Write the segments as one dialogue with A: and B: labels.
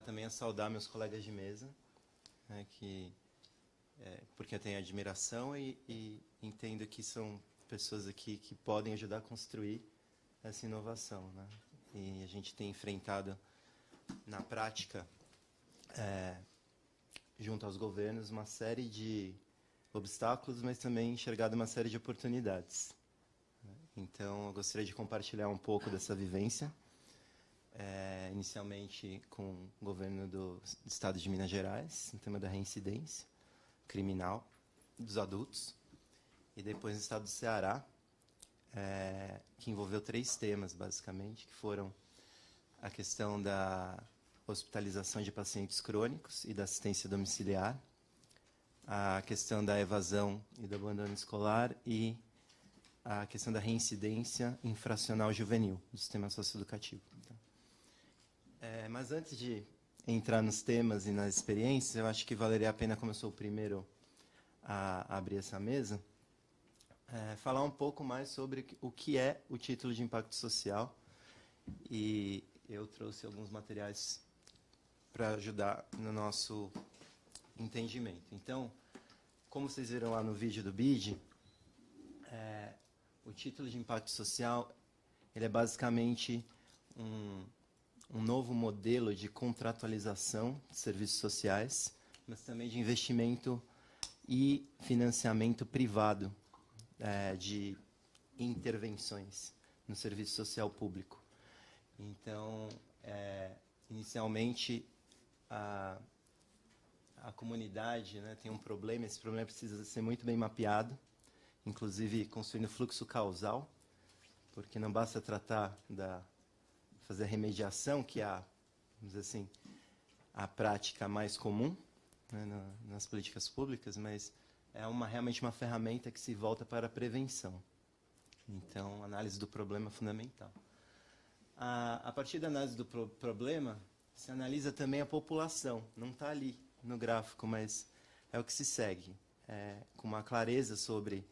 A: Também a saudar meus colegas de mesa, né, porque eu tenho admiração e entendo que são pessoas aqui que podem ajudar a construir essa inovação, né? E a gente tem enfrentado na prática, junto aos governos, uma série de obstáculos, mas também enxergado uma série de oportunidades. Então, eu gostaria de compartilhar um pouco dessa vivência, inicialmente com o governo do Estado de Minas Gerais, no tema da reincidência criminal dos adultos, e depois no Estado do Ceará, que envolveu 3 temas, basicamente, que foram a questão da hospitalização de pacientes crônicos e da assistência domiciliar, a questão da evasão e do abandono escolar e a questão da reincidência infracional juvenil do sistema socioeducativo. Mas antes de entrar nos temas e nas experiências, eu acho que valeria a pena, como eu sou o primeiro a abrir essa mesa, falar um pouco mais sobre o que é o título de impacto social. E eu trouxe alguns materiais para ajudar no nosso entendimento. Então, como vocês viram lá no vídeo do BID, o título de impacto social ele é basicamente um novo modelo de contratualização de serviços sociais, mas também de investimento e financiamento privado de intervenções no serviço social público. Então, inicialmente, a comunidade, né, tem um problema, esse problema precisa ser muito bem mapeado, inclusive construindo fluxo causal, porque não basta fazer a remediação, que é vamos dizer assim, a prática mais comum, né, nas políticas públicas, mas é realmente uma ferramenta que se volta para a prevenção. Então, a análise do problema é fundamental. A partir da análise do problema, se analisa também a população. Não está ali no gráfico, mas é o que se segue. Com uma clareza sobre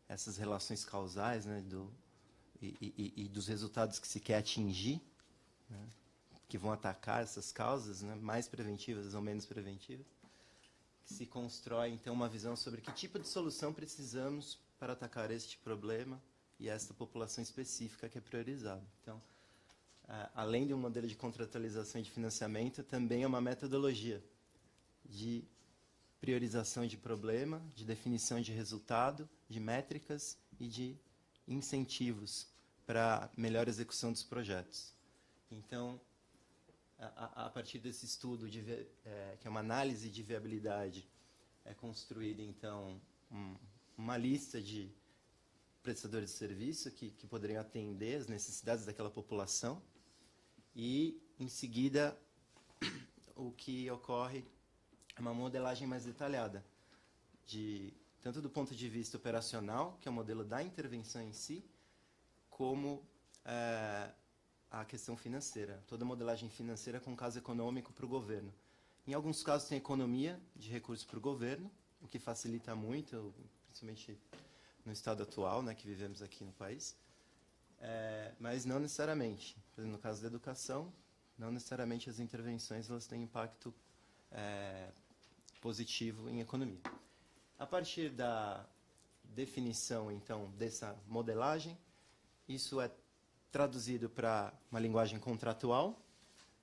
A: essas relações causais, né, e dos resultados que se quer atingir, né, que vão atacar essas causas, né, mais preventivas ou menos preventivas, que se constrói, então, uma visão sobre que tipo de solução precisamos para atacar este problema e esta população específica que é priorizada. Então, além de um modelo de contratualização e de financiamento, também é uma metodologia de priorização de problema, de definição de resultado, de métricas e de incentivos para melhor execução dos projetos. Então, a partir desse estudo, que é uma análise de viabilidade, é construída, então, uma lista de prestadores de serviço que poderiam atender as necessidades daquela população e, em seguida, o que ocorre é uma modelagem mais detalhada, tanto do ponto de vista operacional, que é o modelo da intervenção em si, como a questão financeira, toda a modelagem financeira com caso econômico para o governo. Em alguns casos tem economia de recursos para o governo, o que facilita muito, principalmente no estado atual, né, que vivemos aqui no país, mas não necessariamente. Por exemplo, no caso da educação, não necessariamente as intervenções elas têm impacto positivo em economia. A partir da definição, então, dessa modelagem, isso é traduzido para uma linguagem contratual,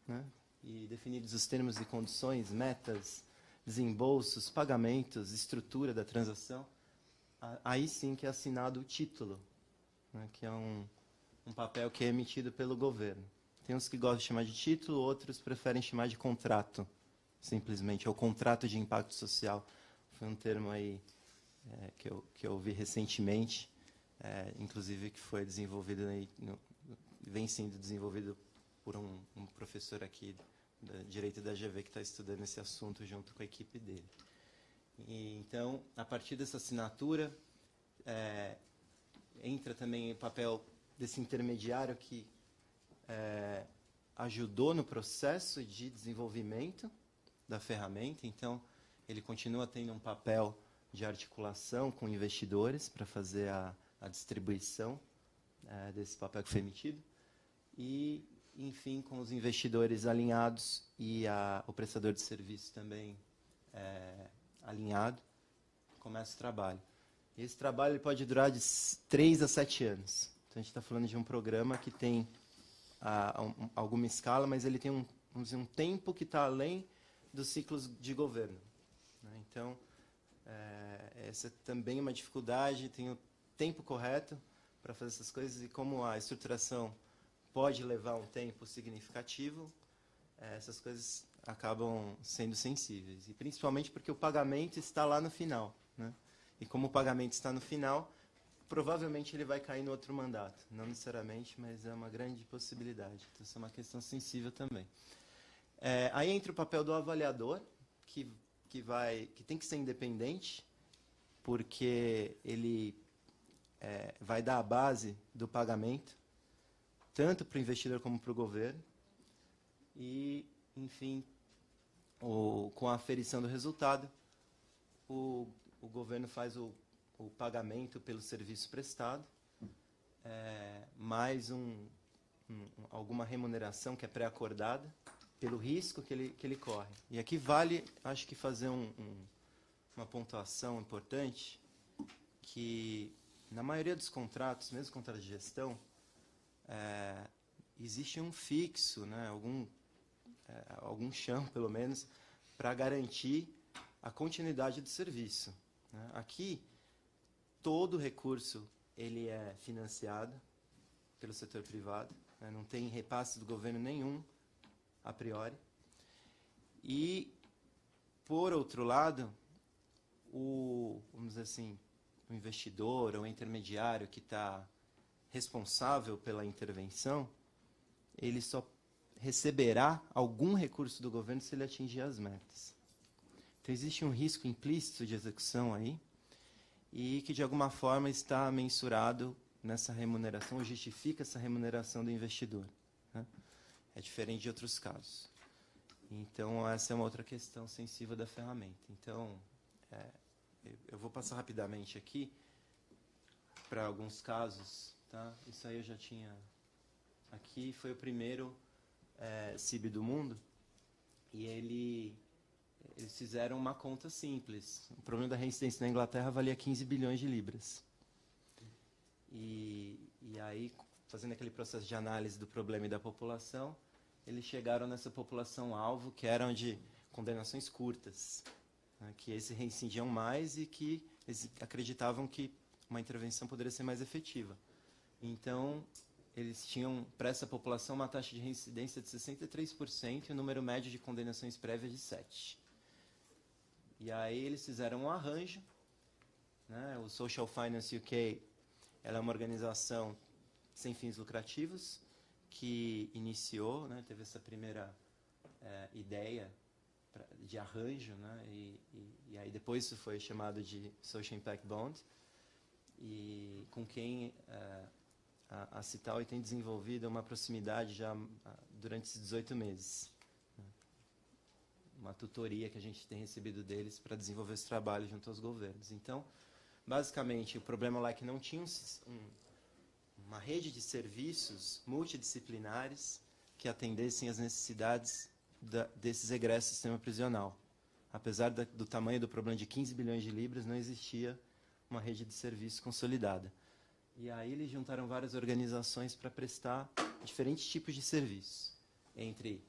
A: né, e definidos os termos e condições, metas, desembolsos, pagamentos, estrutura da transação. Aí sim que é assinado o título, né, que é um papel que é emitido pelo governo. Tem uns que gostam de chamar de título, outros preferem chamar de contrato, simplesmente, ou contrato de impacto social. Foi um termo aí que eu ouvi recentemente, inclusive que foi desenvolvido, vem sendo desenvolvido por um professor aqui da Direito da GV que está estudando esse assunto junto com a equipe dele. Então, a partir dessa assinatura, entra também o papel desse intermediário que ajudou no processo de desenvolvimento da ferramenta. Então, ele continua tendo um papel de articulação com investidores para fazer a distribuição desse papel que foi emitido. E enfim, com os investidores alinhados e o prestador de serviço também alinhado, começa o trabalho. E esse trabalho ele pode durar de 3 a 7 anos. Então, a gente está falando de um programa que tem alguma escala, mas ele tem vamos dizer, um tempo que está além dos ciclos de governo, né? Então, essa é também uma dificuldade, tem o tempo correto para fazer essas coisas, e como a estruturação pode levar um tempo significativo, essas coisas acabam sendo sensíveis. E principalmente porque o pagamento está lá no final, né? E como o pagamento está no final, provavelmente ele vai cair no outro mandato. Não necessariamente, mas é uma grande possibilidade. Então, isso é uma questão sensível também. Aí entra o papel do avaliador, que tem que ser independente, porque ele vai dar a base do pagamento, tanto para o investidor como para o governo. E, enfim, com a aferição do resultado, o governo faz o pagamento pelo serviço prestado, mais alguma remuneração que é pré-acordada, pelo risco que ele corre. E aqui vale, acho que, fazer uma pontuação importante, que na maioria dos contratos, mesmo contratos de gestão, existe um fixo, né, algum chão, pelo menos, para garantir a continuidade do serviço, né? Aqui, todo recurso ele é financiado pelo setor privado, né? Não tem repasse do governo nenhum, a priori. E, por outro lado, vamos dizer assim, o investidor ou o intermediário que está responsável pela intervenção, ele só receberá algum recurso do governo se ele atingir as metas. Então, existe um risco implícito de execução aí, e que, de alguma forma, está mensurado nessa remuneração, ou justifica essa remuneração do investidor, né? É diferente de outros casos. Então, essa é uma outra questão sensível da ferramenta. Então, eu vou passar rapidamente aqui para alguns casos, tá? Isso aí eu já tinha aqui. Foi o primeiro CIB do mundo, e eles fizeram uma conta simples. O problema da reincidência na Inglaterra valia 15 bilhões de libras. E aí, fazendo aquele processo de análise do problema e da população, eles chegaram nessa população-alvo, que eram de condenações curtas, né, que eles reincidiam mais e que eles acreditavam que uma intervenção poderia ser mais efetiva. Então, eles tinham, para essa população, uma taxa de reincidência de 63% e um número médio de condenações prévias de 7. E aí eles fizeram um arranjo, né? O Social Finance UK, ela é uma organização sem fins lucrativos que iniciou, né? Teve essa primeira ideia de arranjo, né? E aí depois isso foi chamado de Social Impact Bond, e com quem a Citaui tem desenvolvido uma proximidade já durante esses 18 meses. Uma tutoria que a gente tem recebido deles para desenvolver esse trabalho junto aos governos. Então, basicamente, o problema lá é que não tinha uma rede de serviços multidisciplinares que atendessem às necessidades desses egressos do sistema prisional. Apesar do tamanho do problema de 15 bilhões de libras, não existia uma rede de serviços consolidada. E aí eles juntaram várias organizações para prestar diferentes tipos de serviços, entre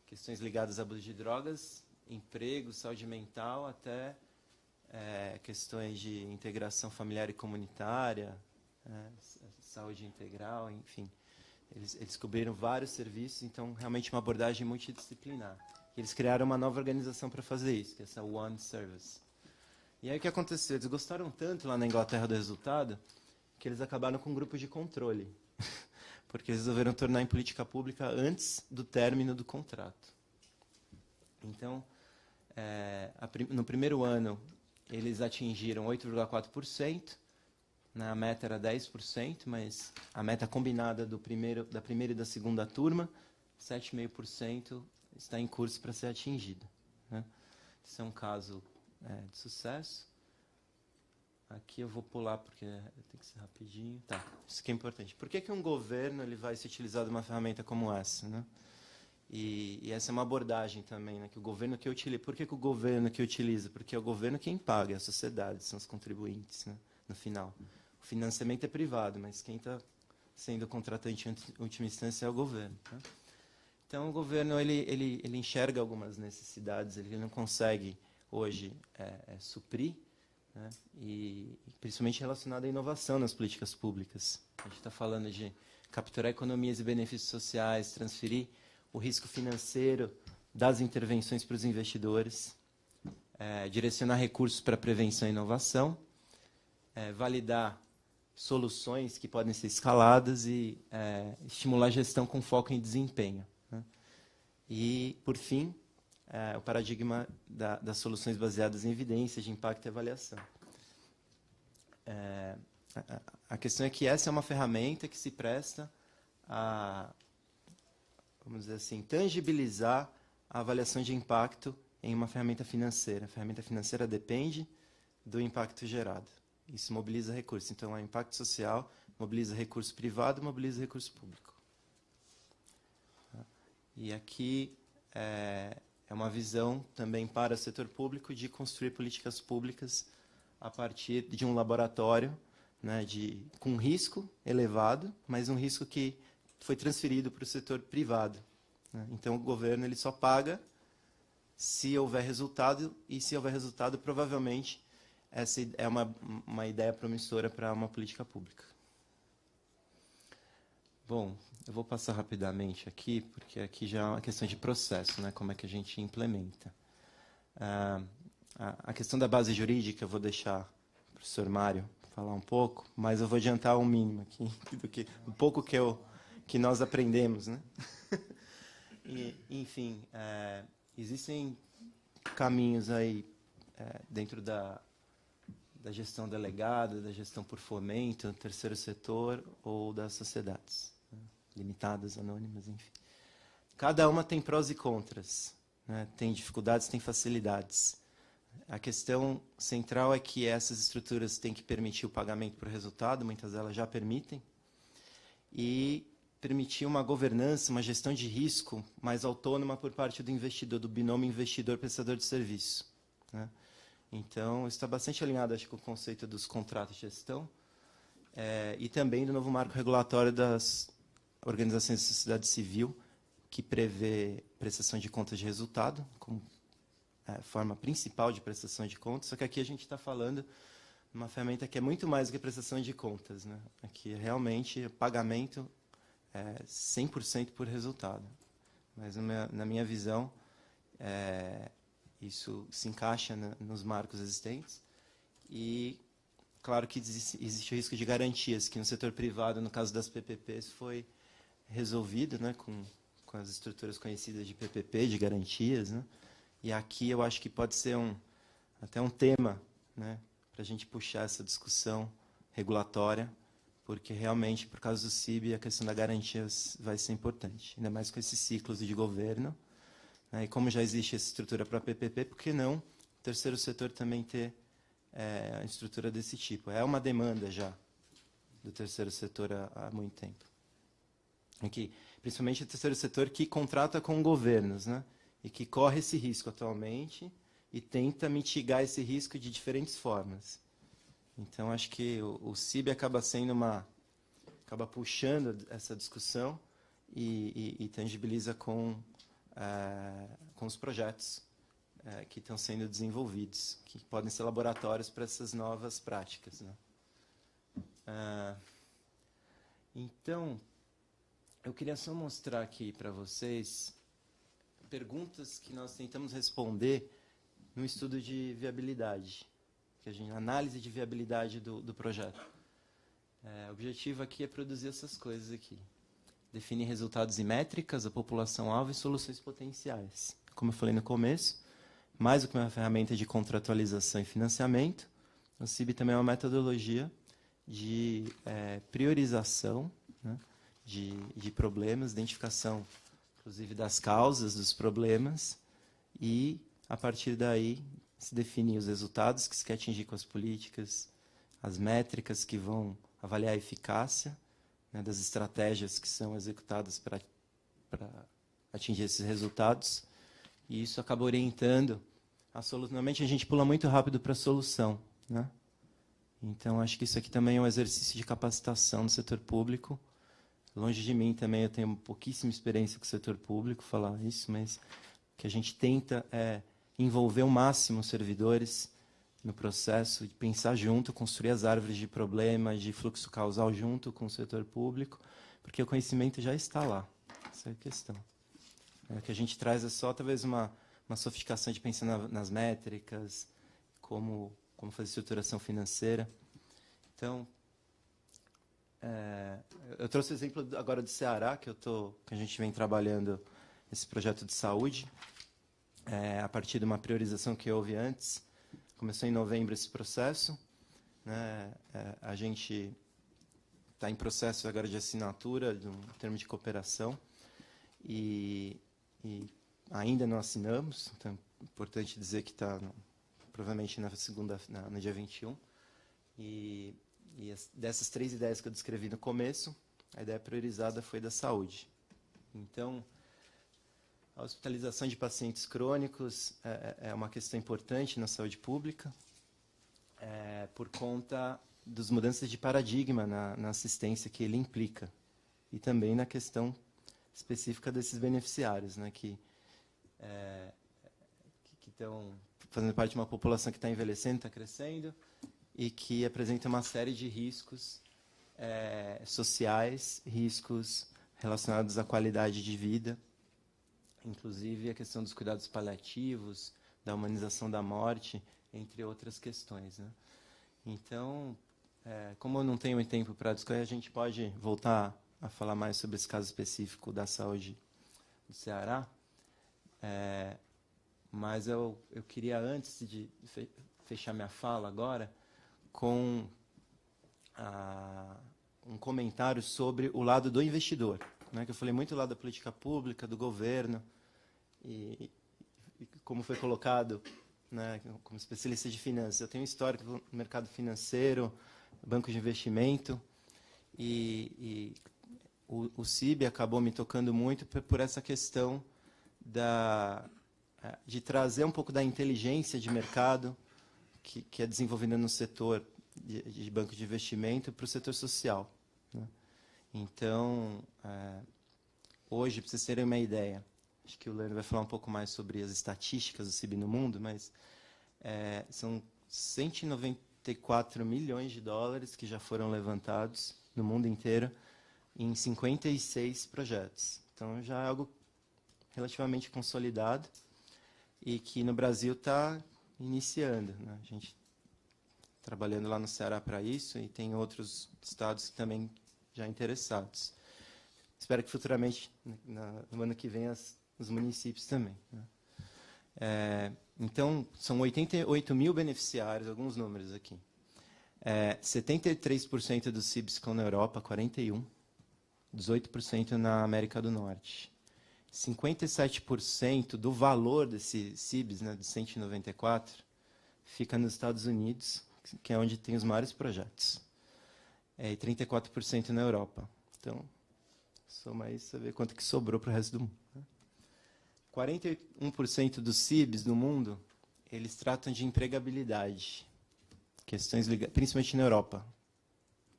A: questões ligadas a abuso de drogas, emprego, saúde mental, até questões de integração familiar e comunitária, saúde integral, enfim. Eles cobriram vários serviços, então realmente uma abordagem multidisciplinar. E eles criaram uma nova organização para fazer isso, que é essa One Service. E aí o que aconteceu? Eles gostaram tanto lá na Inglaterra do resultado, que eles acabaram com um grupo de controle. Porque eles resolveram tornar em política pública antes do término do contrato. Então, no primeiro ano, eles atingiram 8,4%, né? A meta era 10%, mas a meta combinada da primeira e da segunda turma, 7,5%, está em curso para ser atingida, né? Isso é um caso de sucesso. Aqui eu vou pular porque tem que ser rapidinho. Tá, isso que é importante. Por que que um governo ele vai se utilizar de uma ferramenta como essa, né? E essa é uma abordagem também, né? Que o governo que utiliza. Por que que o governo que utiliza? Porque é o governo quem paga, é a sociedade, são os contribuintes, né? No final. O financiamento é privado, mas quem está sendo contratante em última instância é o governo. Né? Então, o governo ele enxerga algumas necessidades, ele não consegue hoje suprir, né? E principalmente relacionado à inovação nas políticas públicas. A gente está falando de capturar economias e benefícios sociais, transferir o risco financeiro das intervenções para os investidores, direcionar recursos para prevenção e inovação, validar soluções que podem ser escaladas e estimular a gestão com foco em desempenho. Né? E, por fim, o paradigma das soluções baseadas em evidências de impacto e avaliação. A questão é que essa é uma ferramenta que se presta a, vamos dizer assim, tangibilizar a avaliação de impacto em uma ferramenta financeira. A ferramenta financeira depende do impacto gerado. Isso mobiliza recursos. Então, o impacto social mobiliza recurso privado, mobiliza recurso público. E aqui é uma visão também para o setor público de construir políticas públicas a partir de um laboratório, né, com risco elevado, mas um risco que foi transferido para o setor privado. Né? Então, o governo ele só paga se houver resultado, e se houver resultado, provavelmente, essa é uma ideia promissora para uma política pública. Bom, eu vou passar rapidamente aqui, porque aqui já é uma questão de processo, né? Como é que a gente implementa. A questão da base jurídica, eu vou deixar o professor Mário falar um pouco, mas eu vou adiantar o mínimo aqui, um pouco que nós aprendemos. Né? Enfim, existem caminhos aí dentro da gestão delegada, da gestão por fomento, terceiro setor ou das sociedades, né? Limitadas, anônimas, enfim. Cada uma tem prós e contras, né? Tem dificuldades, tem facilidades. A questão central é que essas estruturas têm que permitir o pagamento por resultado, muitas delas já permitem, e permitir uma governança, uma gestão de risco mais autônoma por parte do investidor, do binômio investidor-prestador de serviço. Né? Então, isso está bastante alinhado, acho, com o conceito dos contratos de gestão e também do novo marco regulatório das organizações da sociedade civil, que prevê prestação de contas de resultado como forma principal de prestação de contas, só que aqui a gente está falando de uma ferramenta que é muito mais do que prestação de contas. Né? Aqui, realmente, pagamento 100% por resultado. Mas, na minha visão, isso se encaixa nos marcos existentes. E, claro que existe o risco de garantias, que no setor privado, no caso das PPPs, foi resolvido, né, com as estruturas conhecidas de PPP, de garantias. Né? E aqui eu acho que pode ser até um tema, né, para a gente puxar essa discussão regulatória, porque realmente, por causa do CIB, a questão da garantia vai ser importante, ainda mais com esses ciclos de governo. E como já existe essa estrutura para a PPP, por que não o terceiro setor também ter a estrutura desse tipo? É uma demanda já do terceiro setor há muito tempo. Aqui, principalmente o terceiro setor que contrata com governos, né? E que corre esse risco atualmente e tenta mitigar esse risco de diferentes formas. Então, acho que o CIB acaba puxando essa discussão e tangibiliza com os projetos que estão sendo desenvolvidos, que podem ser laboratórios para essas novas práticas. Né? Então, eu queria só mostrar aqui para vocês perguntas que nós tentamos responder no estudo de viabilidade, análise de viabilidade do projeto. O objetivo aqui é produzir essas coisas aqui. Definir resultados e métricas, a população-alvo e soluções potenciais. Como eu falei no começo, mais do que uma ferramenta de contratualização e financiamento, o CIB também é uma metodologia de priorização, né, de problemas, identificação, inclusive, das causas dos problemas e, a partir daí, se definir os resultados que se quer atingir com as políticas as métricas que vão avaliar a eficácia, né, das estratégias que são executadas para atingir esses resultados. E isso acaba orientando a solução. Normalmente a gente pula muito rápido para a solução, né? Então, acho que isso aqui também é um exercício de capacitação do setor público. Longe de mim também, eu tenho pouquíssima experiência com o setor público, falar isso, mas o que a gente tenta é envolver o máximo os servidores no processo, de pensar junto, construir as árvores de problema, de fluxo causal junto com o setor público, porque o conhecimento já está lá. Essa é a questão. O que a gente traz é só, talvez, uma sofisticação de pensar nas métricas, como fazer estruturação financeira. Então, eu trouxe o exemplo agora do Ceará, que a gente vem trabalhando esse projeto de saúde, a partir de uma priorização que houve antes. Começou em novembro esse processo, né? A gente está em processo agora de assinatura de um termo de cooperação e ainda não assinamos, então é importante dizer que está provavelmente no dia 21. E dessas 3 ideias que eu descrevi no começo, a ideia priorizada foi da saúde. Então, a hospitalização de pacientes crônicos é uma questão importante na saúde pública, por conta das mudanças de paradigma na assistência que ele implica, e também na questão específica desses beneficiários, né, que estão fazendo parte de uma população que está envelhecendo, está crescendo, e que apresenta uma série de riscos sociais, riscos relacionados à qualidade de vida, inclusive a questão dos cuidados paliativos, da humanização da morte, entre outras questões, né? Então, como eu não tenho muito tempo para discutir, a gente pode voltar a falar mais sobre esse caso específico da saúde do Ceará. Mas eu queria, antes de fechar minha fala agora, com um comentário sobre o lado do investidor, né? Que eu falei muito do lado da política pública, do governo, e como foi colocado, né, como especialista de finanças. Eu tenho um histórico no mercado financeiro, banco de investimento, e o CIB acabou me tocando muito por essa questão de trazer um pouco da inteligência de mercado que é desenvolvida no setor de banco de investimento para o setor social, né? Então, hoje, para vocês terem uma ideia, acho que o Leandro vai falar um pouco mais sobre as estatísticas do CIB no mundo, mas são 194 milhões de dólares que já foram levantados no mundo inteiro em 56 projetos. Então, já é algo relativamente consolidado e que no Brasil está iniciando, né? A gente trabalhando lá no Ceará para isso, e tem outros estados também já interessados. Espero que futuramente, no ano que vem, os municípios também, né? Então, são 88 mil beneficiários, alguns números aqui. 73% dos CIBs ficam na Europa, 41%, 18% na América do Norte. 57% do valor desses CIBs, né, de 194, fica nos Estados Unidos, que é onde tem os maiores projetos. E 34% na Europa. Então, soma isso, você vê quanto que sobrou para o resto do mundo, né? 41% dos CIBs no mundo, eles tratam de empregabilidade. Questões ligadas, principalmente na Europa,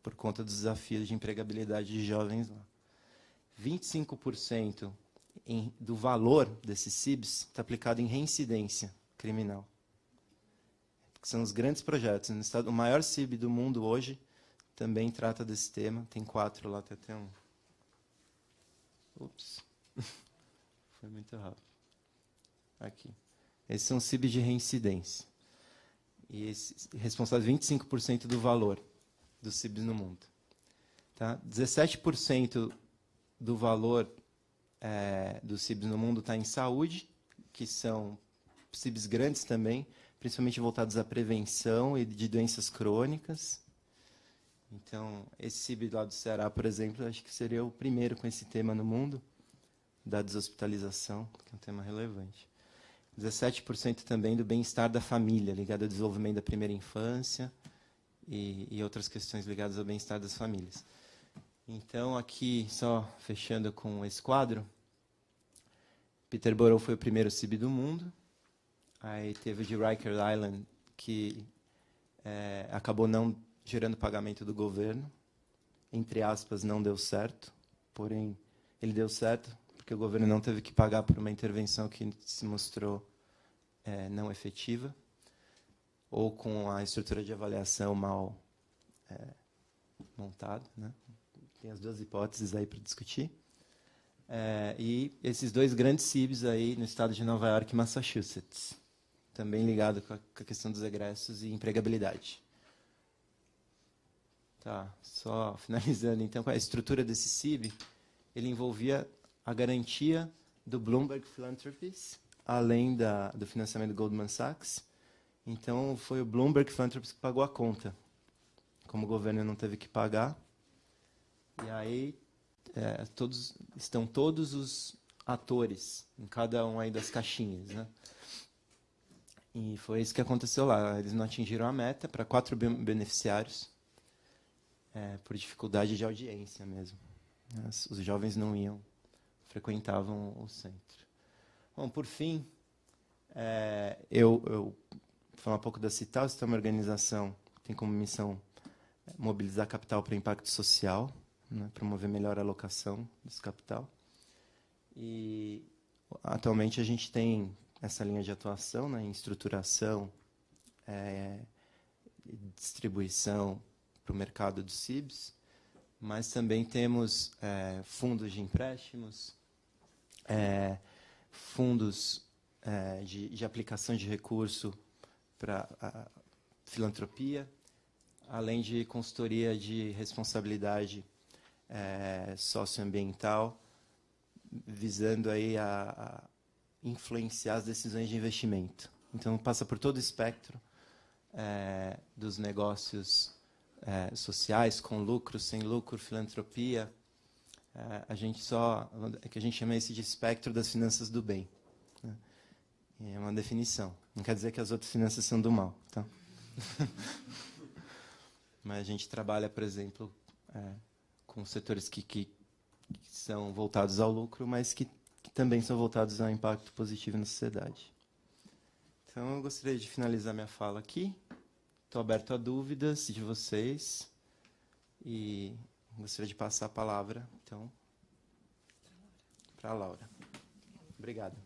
A: por conta dos desafios de empregabilidade de jovens lá. 25% do valor desses CIBs está aplicado em reincidência criminal, que são os grandes projetos. No estado, o maior CIB do mundo hoje também trata desse tema. Tem 4 lá, tem até um. Ups. Foi muito rápido. Aqui. Esses são CIBs de reincidência. E responsáveis 25% do valor dos CIBs no mundo. Tá? 17% do valor dos CIBs no mundo está em saúde, que são CIBs grandes também, principalmente voltados à prevenção e de doenças crônicas. Então, esse CIB lá do Ceará, por exemplo, acho que seria o primeiro com esse tema no mundo, da deshospitalização, que é um tema relevante. 17% também do bem-estar da família, ligado ao desenvolvimento da primeira infância e outras questões ligadas ao bem-estar das famílias. Então, aqui, só fechando com esse quadro, Peterborough foi o primeiro CIB do mundo. Aí teve o de Riker Island, que acabou não gerando pagamento do governo. Entre aspas, não deu certo. Porém, ele deu certo, porque o governo não teve que pagar por uma intervenção que se mostrou não efetiva, ou com a estrutura de avaliação mal montada, né? Tem as duas hipóteses aí para discutir. E esses dois grandes CIBs aí no estado de Nova York e Massachusetts, também ligado com a questão dos egressos e empregabilidade. Tá, só finalizando, então, com a estrutura desse CIB, ele envolvia a garantia do Bloomberg Philanthropies, além do financiamento do Goldman Sachs. Então, foi o Bloomberg Philanthropies que pagou a conta, como o governo não teve que pagar. E aí, estão todos os atores em cada um aí das caixinhas, né? E foi isso que aconteceu lá. Eles não atingiram a meta para 4 beneficiários, por dificuldade de audiência mesmo. Os jovens não frequentavam o centro. Bom, por fim, eu vou falar um pouco da Cital. Cital é uma organização que tem como missão mobilizar capital para impacto social, né, promover melhor alocação desse capital. E, atualmente, a gente tem essa linha de atuação, né, em estruturação, distribuição para o mercado dos CIBs, mas também temos fundos de empréstimos, fundos de aplicação de recurso para a filantropia, além de consultoria de responsabilidade socioambiental, visando aí a influenciar as decisões de investimento. Então, passa por todo o espectro dos negócios sociais, com lucro, sem lucro, filantropia. A gente chama esse de espectro das finanças do bem, né? É uma definição. Não quer dizer que as outras finanças são do mal, tá? Mas a gente trabalha, por exemplo, com setores que são voltados ao lucro, mas que também são voltados ao impacto positivo na sociedade. Então, eu gostaria de finalizar minha fala aqui. Estou aberto a dúvidas de vocês e gostaria de passar a palavra, então, para a Laura. Obrigado.